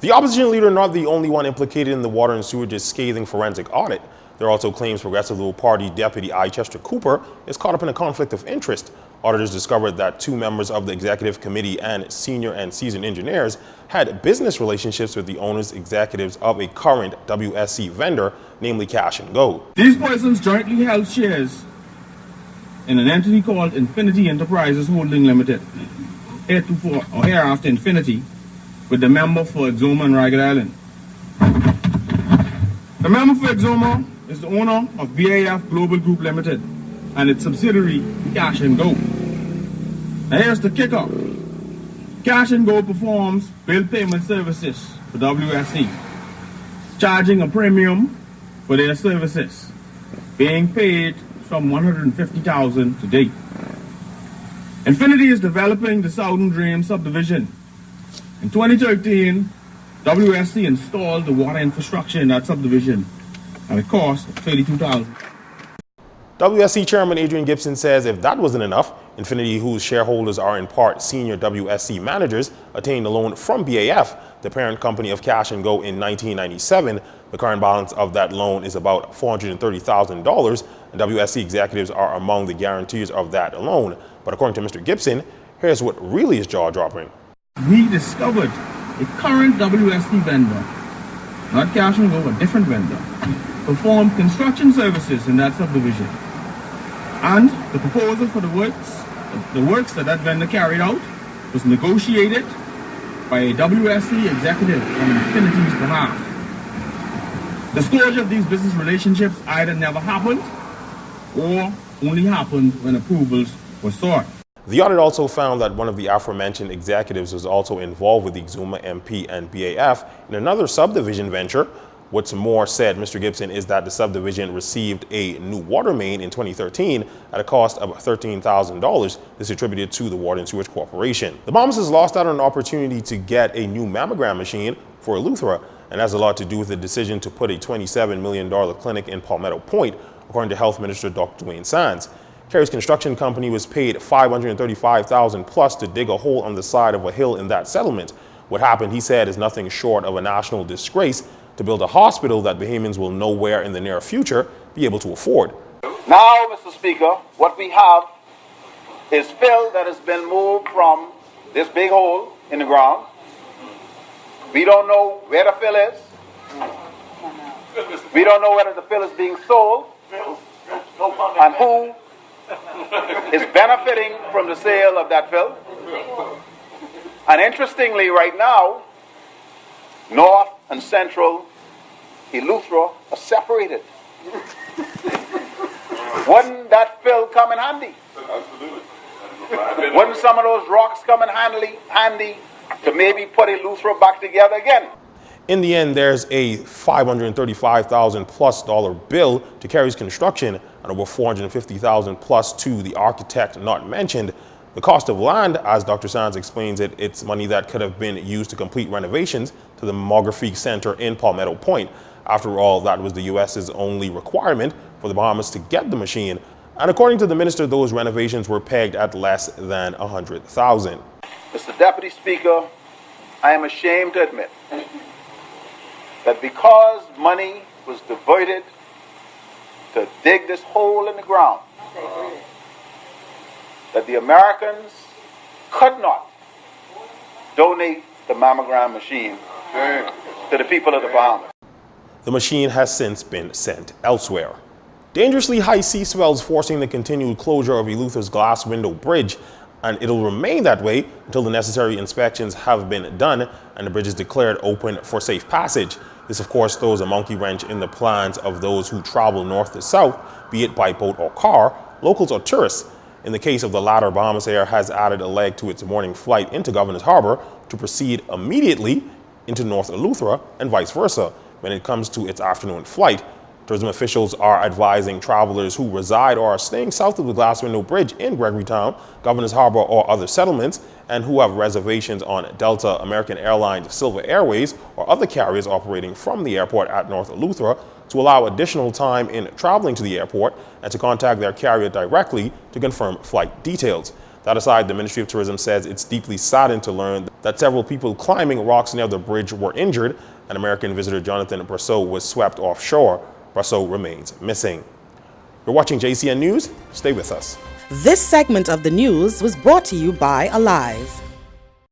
The opposition leader not the only one implicated in the water and sewage's scathing forensic audit. There are also claims Progressive Liberal Party Deputy I. Chester Cooper is caught up in a conflict of interest. Auditors discovered that 2 members of the executive committee and senior and seasoned engineers had business relationships with the owners executives of a current WSC vendor, namely Cash and Go. These persons jointly held shares in an entity called Infinity Enterprises Holding Limited, heretofore or hereafter Infinity, with the member for Exoma and Ragged Island. The member for Exoma is the owner of BAF Global Group Limited and its subsidiary Cash and Go. Now here's the kicker. Cash and Go performs bill payment services for WSC, charging a premium for their services, being paid from $150,000 to date. Infinity is developing the Southern Dream subdivision. In 2013, WSC installed the water infrastructure in that subdivision at a cost of $32,000. WSC Chairman Adrian Gibson says if that wasn't enough, Infinity, whose shareholders are in part senior WSC managers, obtained a loan from BAF, the parent company of Cash and Go, in 1997. The current balance of that loan is about $430,000, and WSC executives are among the guarantees of that loan. But according to Mr. Gibson, here's what really is jaw-dropping. We discovered a current WSC vendor, not Cash and Go, a different vendor, performed construction services in that subdivision. And the proposal for the works that vendor carried out was negotiated by a WSC executive on Infinity's behalf. Disclosure of these business relationships either never happened or only happened when approvals were sought. The audit also found that one of the aforementioned executives was also involved with the Exuma MP and BAF in another subdivision venture. What's more, said Mr. Gibson, is that the subdivision received a new water main in 2013 at a cost of $13,000. This attributed to the Water and Sewage Corporation. The Bahamas lost out on an opportunity to get a new mammogram machine for Eleuthera, and has a lot to do with the decision to put a $27 million clinic in Palmetto Point, according to Health Minister Dr. Dwayne Sands. Kerry's construction company was paid $535,000 plus to dig a hole on the side of a hill in that settlement. What happened, he said, is nothing short of a national disgrace to build a hospital that Bahamians will nowhere in the near future be able to afford. Now, Mr. Speaker, what we have is fill that has been moved from this big hole in the ground. We don't know where the fill is. We don't know whether the fill is being sold and who is benefiting from the sale of that fill. And interestingly, right now, North and Central Eleuthera are separated. Wouldn't that fill come in handy? Absolutely. Wouldn't some of those rocks come in handy to maybe put Eleuthera back together again? In the end, there's a $535,000 plus bill to Kerry's construction and over $450,000 plus to the architect not mentioned. The cost of land, as Dr. Sands explains it, it's money that could have been used to complete renovations to the Mammography Center in Palmetto Point. After all, that was the U.S.'s only requirement for the Bahamas to get the machine. And according to the minister, those renovations were pegged at less than $100,000. Mr. Deputy Speaker, I am ashamed to admit that because money was diverted to dig this hole in the ground, that the Americans could not donate the mammogram machine to the people of the Bahamas. The machine has since been sent elsewhere. Dangerously high sea swells forcing the continued closure of Eleuthera's glass window bridge, and it'll remain that way until the necessary inspections have been done and the bridge is declared open for safe passage. This, of course, throws a monkey wrench in the plans of those who travel north to south, be it by boat or car, locals or tourists. In the case of the latter, Bahamas Air has added a leg to its morning flight into Governor's Harbor to proceed immediately into North Eleuthera and vice versa when it comes to its afternoon flight. Tourism officials are advising travelers who reside or are staying south of the Glass Window Bridge in Gregorytown, Governor's Harbor, or other settlements, and who have reservations on Delta, American Airlines, Silver Airways, or other carriers operating from the airport at North Eleuthera to allow additional time in traveling to the airport and to contact their carrier directly to confirm flight details. That aside, the Ministry of Tourism says it's deeply saddened to learn that several people climbing rocks near the bridge were injured, and American visitor Jonathan Braceau was swept offshore. Braceau remains missing. You're watching JCN News. Stay with us. This segment of the news was brought to you by Alive.